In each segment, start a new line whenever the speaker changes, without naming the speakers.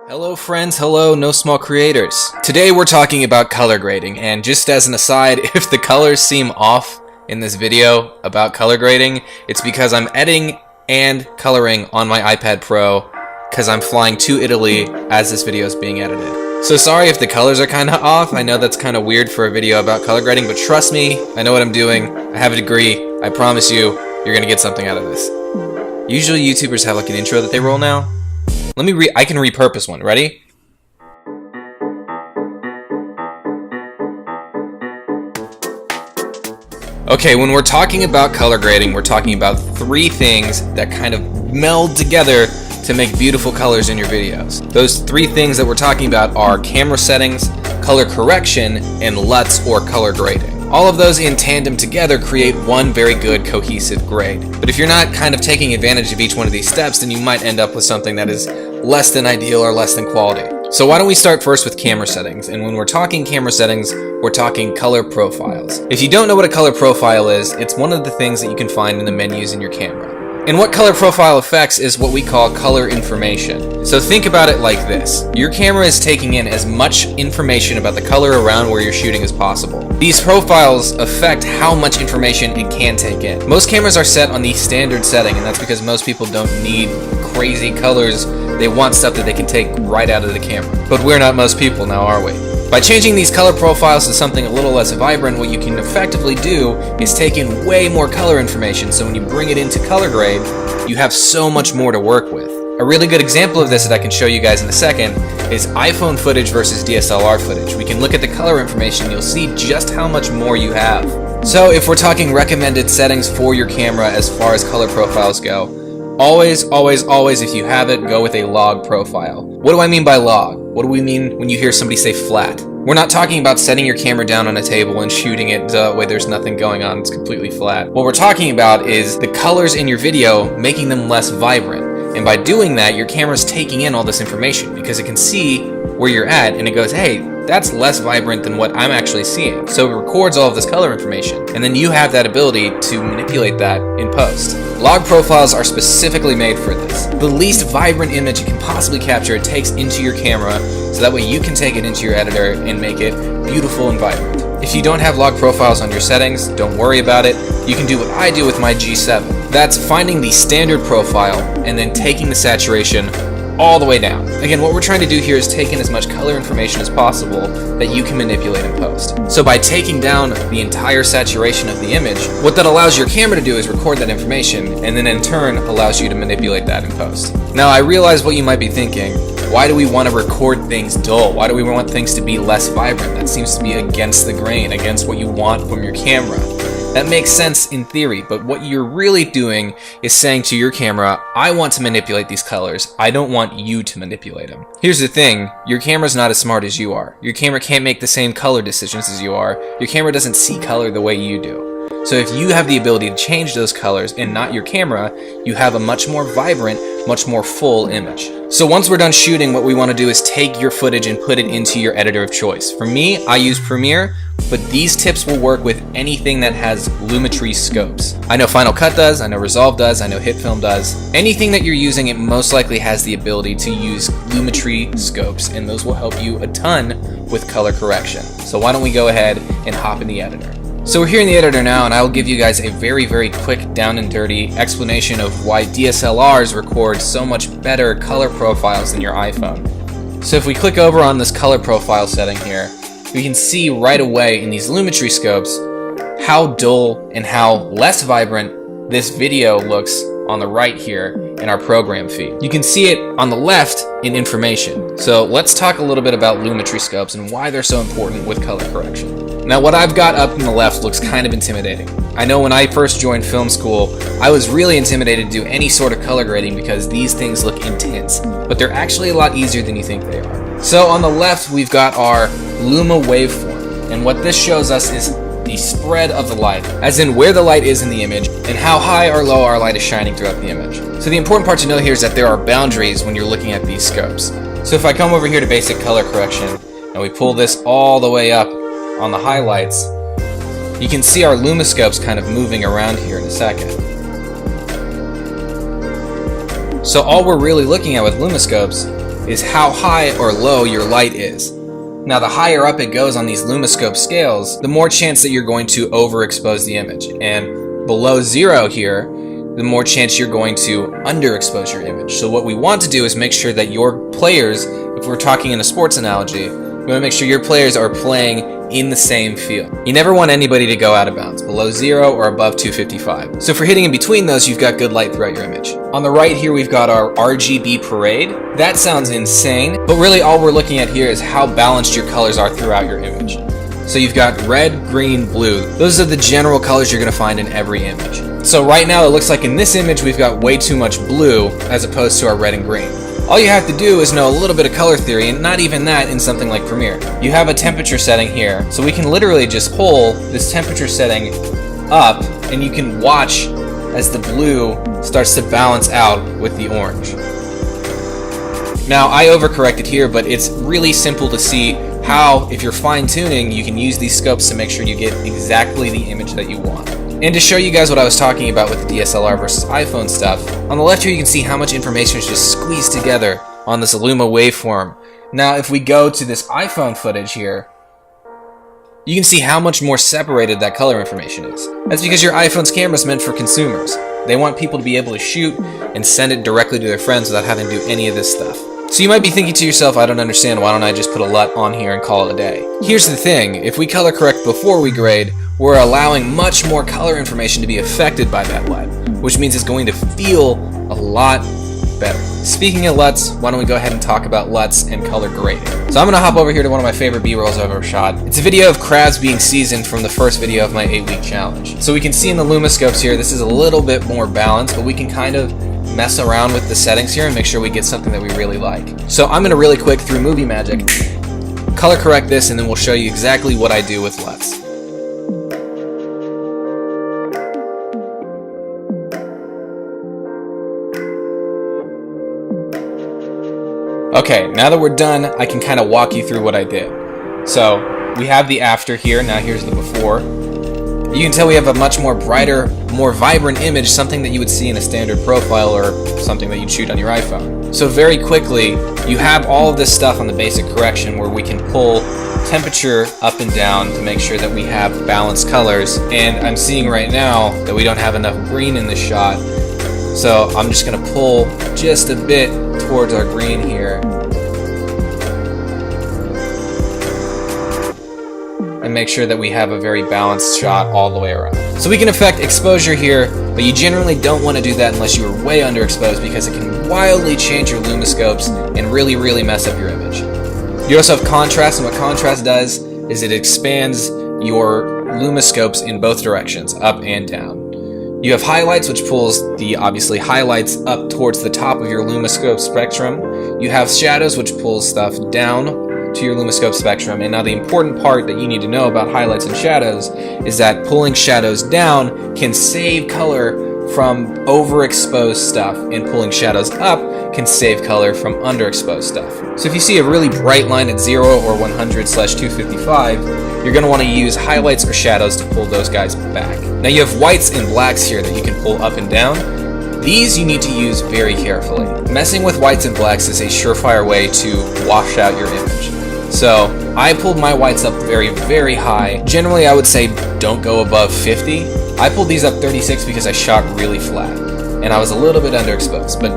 Hello friends, hello no small creators. Today we're talking about color grading, and just as an aside, if the colors seem off in this video about color grading, it's because I'm editing and coloring on my iPad Pro because I'm flying to Italy as this video is being edited. So sorry if the colors are kinda off. I know that's kinda weird for a video about color grading, but trust me, I know what I'm doing. I have a degree. I promise you, you're gonna get something out of this. Usually YouTubers have like an intro that they roll now. I can repurpose one. Ready? Okay, when we're talking about color grading, we're talking about three things that kind of meld together to make beautiful colors in your videos. Those three things that we're talking about are camera settings, color correction, and LUTs or color grading. All of those in tandem together create one very good cohesive grade. But if you're not kind of taking advantage of each one of these steps, then you might end up with something that is less than ideal or less than quality. So why don't we start first with camera settings? And when we're talking camera settings, we're talking color profiles. If you don't know what a color profile is, it's one of the things that you can find in the menus in your camera. And what color profile affects is what we call color information. So think about it like this. Your camera is taking in as much information about the color around where you're shooting as possible. These profiles affect how much information it can take in. Most cameras are set on the standard setting, and that's because most people don't need crazy colors. They want stuff that they can take right out of the camera. But we're not most people now, are we? By changing these color profiles to something a little less vibrant, what you can effectively do is take in way more color information, so when you bring it into color grade, you have so much more to work with. A really good example of this that I can show you guys in a second is iPhone footage versus DSLR footage. We can look at the color information and you'll see just how much more you have. So if we're talking recommended settings for your camera as far as color profiles go, always, if you have it, go with a log profile. What do I mean by log? What do we mean when you hear somebody say flat? We're not talking about setting your camera down on a table and shooting it the way there's nothing going on, it's completely flat. What we're talking about is the colors in your video, making them less vibrant. And by doing that, your camera's taking in all this information because it can see where you're at and it goes, hey, that's less vibrant than what I'm actually seeing. So it records all of this color information, and then you have that ability to manipulate that in post. Log profiles are specifically made for this. The least vibrant image you can possibly capture, it takes into your camera, so that way you can take it into your editor and make it beautiful and vibrant. If you don't have log profiles on your settings, don't worry about it. You can do what I do with my G7. That's finding the standard profile and then taking the saturation all the way down. Again, what we're trying to do here is take in as much color information as possible that you can manipulate in post. So by taking down the entire saturation of the image, what that allows your camera to do is record that information, and then in turn allows you to manipulate that in post. Now I realize what you might be thinking. Why do we want to record things dull? Why do we want things to be less vibrant? That seems to be against the grain, against what you want from your camera. That makes sense in theory, but what you're really doing is saying to your camera, I want to manipulate these colors. I don't want you to manipulate them. Here's the thing, your camera's not as smart as you are. Your camera can't make the same color decisions as you are. Your camera doesn't see color the way you do. So if you have the ability to change those colors and not your camera, you have a much more vibrant, much more full image. So once we're done shooting, what we want to do is take your footage and put it into your editor of choice. For me, I use Premiere, but these tips will work with anything that has Lumetri scopes. I know Final Cut does, I know Resolve does, I know HitFilm does. Anything that you're using, it most likely has the ability to use Lumetri scopes, and those will help you a ton with color correction. So why don't we go ahead and hop in the editor. So we're here in the editor now, and I will give you guys a very quick down and dirty explanation of why DSLRs record so much better color profiles than your iPhone. So if we click over on this color profile setting here, we can see right away in these Lumetri scopes how dull and how less vibrant this video looks on the right here in our program feed. You can see it on the left in information. So let's talk a little bit about Lumetri scopes and why they're so important with color correction. Now what I've got up in the left looks kind of intimidating. I know when I first joined film school, I was really intimidated to do any sort of color grading because these things look intense, but they're actually a lot easier than you think they are. So on the left, we've got our Luma waveform, and what this shows us is the spread of the light, as in where the light is in the image and how high or low our light is shining throughout the image. So the important part to know here is that there are boundaries when you're looking at these scopes. So if I come over here to basic color correction and we pull this all the way up on the highlights, you can see our lumiscopes kind of moving around here in a second. So all we're really looking at with lumiscopes is how high or low your light is. Now, the higher up it goes on these LumaScope scales, the more chance that you're going to overexpose the image. And below 0 here, the more chance you're going to underexpose your image. So what we want to do is make sure that your players, if we're talking in a sports analogy, we want to make sure your players are playing in the same field. You never want anybody to go out of bounds, below 0 or above 255. So for hitting in between those, you've got good light throughout your image. On the right here, we've got our RGB parade. That sounds insane, but really all we're looking at here is how balanced your colors are throughout your image. So you've got red, green, blue. Those are the general colors you're gonna find in every image. So right now it looks like in this image we've got way too much blue as opposed to our red and green. All you have to do is know a little bit of color theory, and not even that in something like Premiere. You have a temperature setting here, so we can literally just pull this temperature setting up, and you can watch as the blue starts to balance out with the orange. Now, I overcorrected here, but it's really simple to see how, if you're fine-tuning, you can use these scopes to make sure you get exactly the image that you want. And to show you guys what I was talking about with the DSLR versus iPhone stuff, on the left here you can see how much information is just squeezed together on this Luma waveform. Now if we go to this iPhone footage here, you can see how much more separated that color information is. That's because your iPhone's camera is meant for consumers. They want people to be able to shoot and send it directly to their friends without having to do any of this stuff. So you might be thinking to yourself, I don't understand, why don't I just put a LUT on here and call it a day? Here's the thing, if we color correct before we grade, we're allowing much more color information to be affected by that LUT, which means it's going to feel a lot better. Speaking of LUTs, why don't we go ahead and talk about LUTs and color grading. So I'm going to hop over here to one of my favorite B-rolls I've ever shot. It's a video of crabs being seasoned from the first video of my 8-week challenge. So we can see in the LumaScopes here, this is a little bit more balanced, but we can kind of mess around with the settings here and make sure we get something that we really like. So I'm going to really quick through Movie Magic, color correct this, and then we'll show you exactly what I do with LUTs. Okay, now that we're done, I can kind of walk you through what I did. So, we have the after here, now here's the before. You can tell we have a much more brighter, more vibrant image, something that you would see in a standard profile or something that you'd shoot on your iPhone. So very quickly, you have all of this stuff on the basic correction where we can pull temperature up and down to make sure that we have balanced colors. And I'm seeing right now that we don't have enough green in this shot. So I'm just going to pull just a bit towards our green here and make sure that we have a very balanced shot all the way around. So we can affect exposure here, but you generally don't want to do that unless you are way underexposed because it can wildly change your LumaScopes and really mess up your image. You also have contrast, and what contrast does is it expands your LumaScopes in both directions, up and down. You have highlights, which pulls the obviously highlights up towards the top of your LumaScope spectrum. You have shadows, which pulls stuff down to your LumaScope spectrum. And now the important part that you need to know about highlights and shadows is that pulling shadows down can save color from overexposed stuff, and pulling shadows up can save color from underexposed stuff. So if you see a really bright line at 0 or 100/255, you're going to want to use highlights or shadows to pull those guys back. Now you have whites and blacks here that you can pull up and down. These you need to use very carefully. Messing with whites and blacks is a surefire way to wash out your image. So I pulled my whites up very high. Generally I would say don't go above 50. I pulled these up 36 because I shot really flat and I was a little bit underexposed, but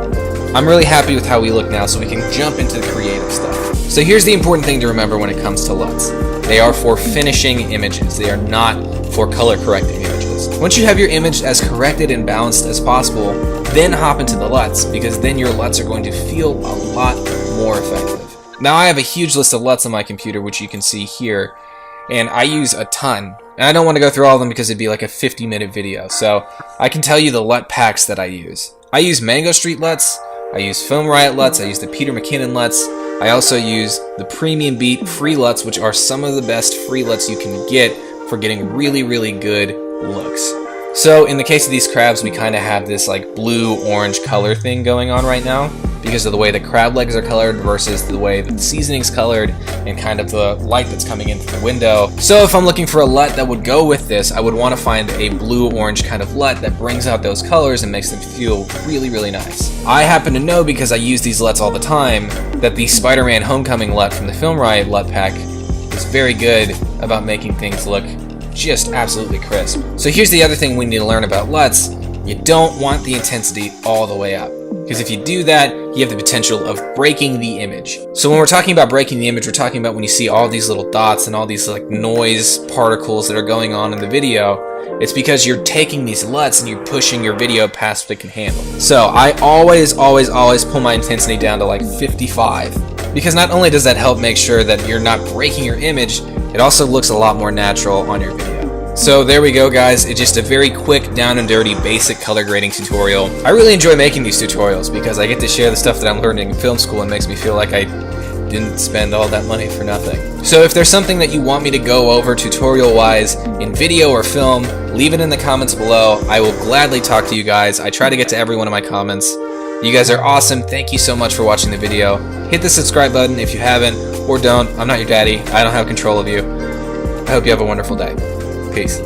I'm really happy with how we look now, so we can jump into the creative stuff. So here's the important thing to remember when it comes to LUTs. They are for finishing images. They are not for color correcting images. Once you have your image as corrected and balanced as possible, then hop into the LUTs, because then your LUTs are going to feel a lot more effective. Now I have a huge list of LUTs on my computer, which you can see here, and I use a ton. And I don't want to go through all of them because it'd be like a 50-minute video, so I can tell you the LUT packs that I use. I use Mango Street LUTs, I use Film Riot LUTs, I use the Peter McKinnon LUTs, I also use the Premium Beat free LUTs, which are some of the best free LUTs you can get for getting really good looks. So in the case of these crabs, we kind of have this like blue-orange color thing going on right now. because of the way the crab legs are colored versus the way that the seasoning's colored and kind of the light that's coming in through the window. So if I'm looking for a LUT that would go with this, I would want to find a blue-orange kind of LUT that brings out those colors and makes them feel really, really nice. I happen to know, because I use these LUTs all the time, that the Spider-Man Homecoming LUT from the Film Riot LUT pack is very good about making things look just absolutely crisp. So here's the other thing we need to learn about LUTs. You don't want the intensity all the way up, because if you do that, you have the potential of breaking the image. So when we're talking about breaking the image, we're talking about when you see all these little dots and all these like noise particles that are going on in the video. It's because you're taking these LUTs and you're pushing your video past what it can handle. So I always pull my intensity down to like 55, because not only does that help make sure that you're not breaking your image, it also looks a lot more natural on your video. So there we go, guys. It's just a very quick, down and dirty, basic color grading tutorial. I really enjoy making these tutorials because I get to share the stuff that I'm learning in film school and makes me feel like I didn't spend all that money for nothing. So if there's something that you want me to go over tutorial-wise in video or film, leave it in the comments below. I will gladly talk to you guys. I try to get to every one of my comments. You guys are awesome. Thank you so much for watching the video. Hit the subscribe button if you haven't, or don't. I'm not your daddy. I don't have control of you. I hope you have a wonderful day. Peace.